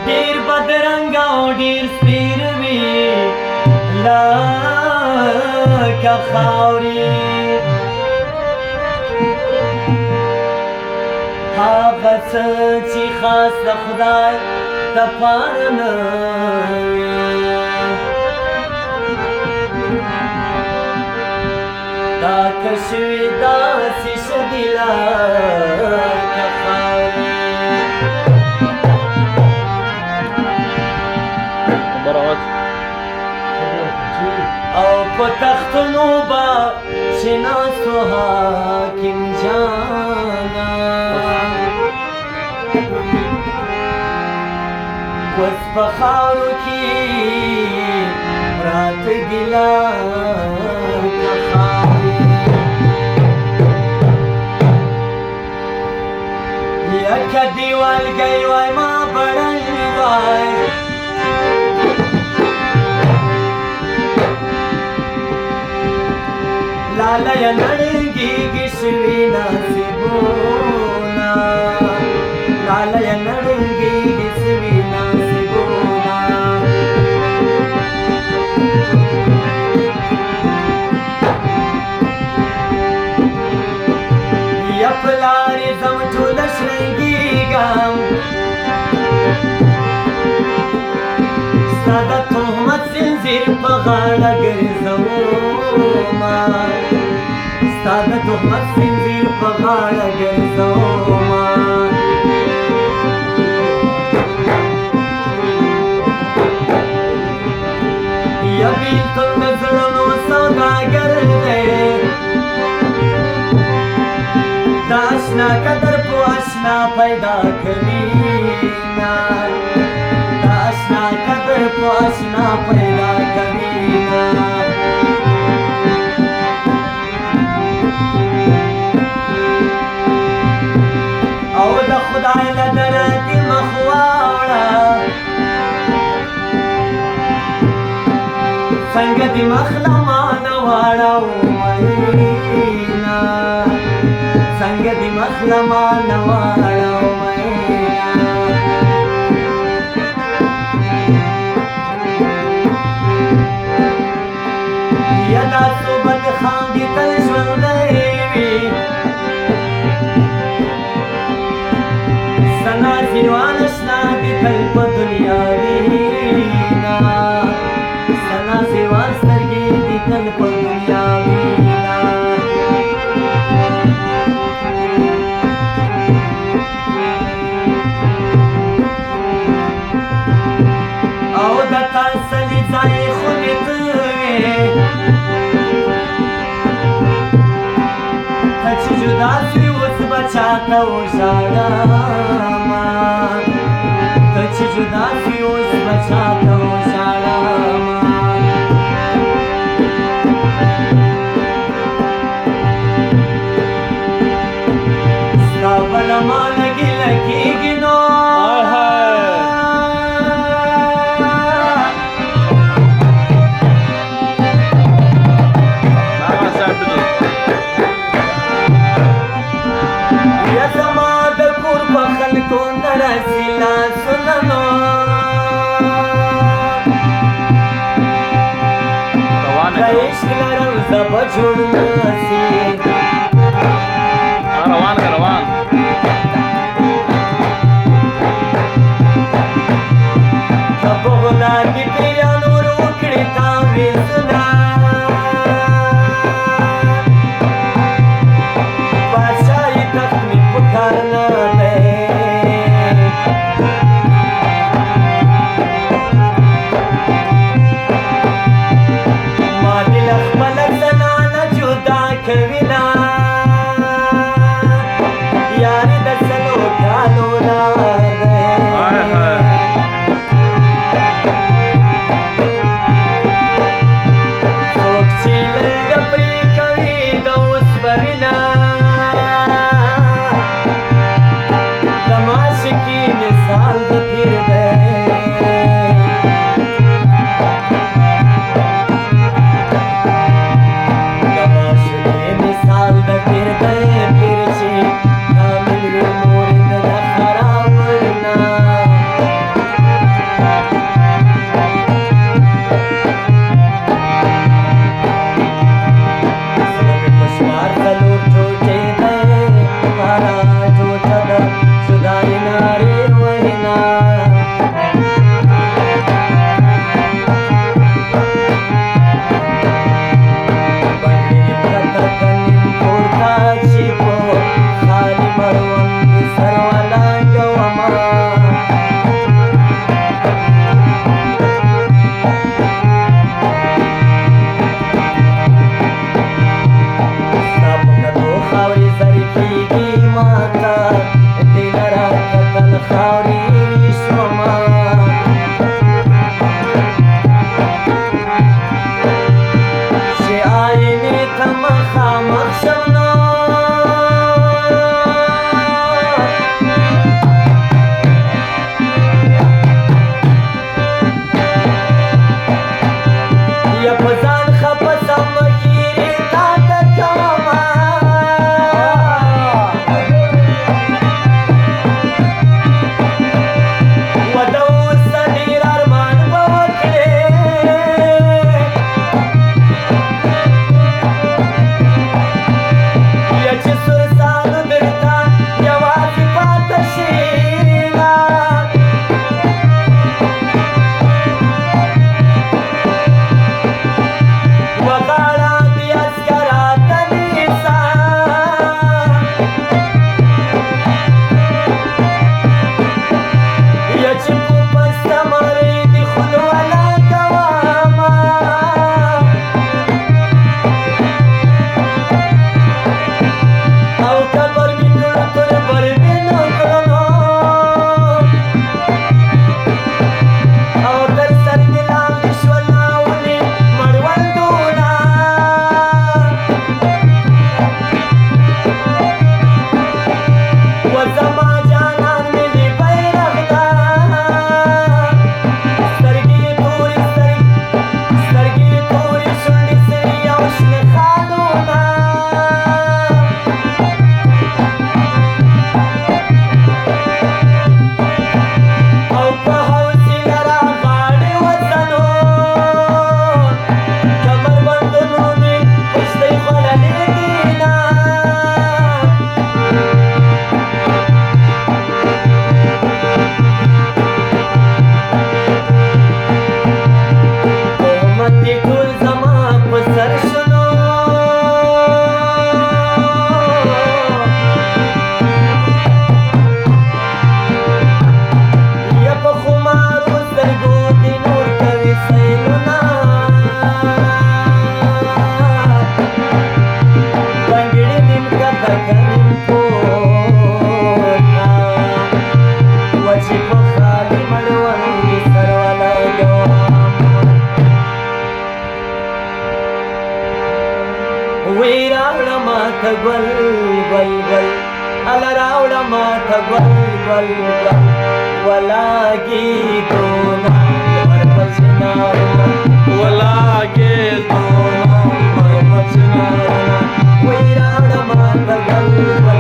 ډیر بدرنګه او ډیر سپیر وي لکه خاورې هغه څه چې خاص د خدای دپاره نه وي دا که شوي داسې ښه دي لکه خاورې او په تختونو به چې ناست و حاکم جانا اوس په خاورو کې پراته دي لکه خاورې یکه دیوالګی وای ما بړی وای لاله نړنګېږي شوي نصیبونه لاله نړنګېږي شوي نصیبونه یا په لارې ځم ټوله شرنګېږم ستا د تهمت زنځیر په غاړه ګرځومه ستا د تهمت زنځیر په غاړه ګرځومه یا بېلتون د زړونو سوداګر دی د اشنا قدر په اشنا پیدا کوینه د اشنا قدر په اشنا پیدا کوینه او د خدای له دره دې مخ واړه څنګه دې مخ له مانه واړومینه څنګه دې مخ له مانه واړومینه یا دا صحبت خاندي تل ژوندی وي سنازیوان اشنا دي تل په دنیا وینا سنازیوان سترګې دي تل په دنیا وینا او د تسلي ځای خو دې ته وې ته چې جدا سوې اوس به چاته وژاړمه ته چې جدا سوې اوس به چاته وژاړمه ستا بله ما لګې لګېږي نو جوړ نسی روان روان کبو خدا کی پیرانو روکړی تا وېسنا پاشای تخت می پکارنا ده ما دل خپل زنانه جدا کوینا یار د سلو کالو لا वहिना रे वहिना gwal gwal gwal ala raawda mata gwal gwal gwal wala geetona marmachinarna wala geetona marmachinarna way raawda mata gwal gwal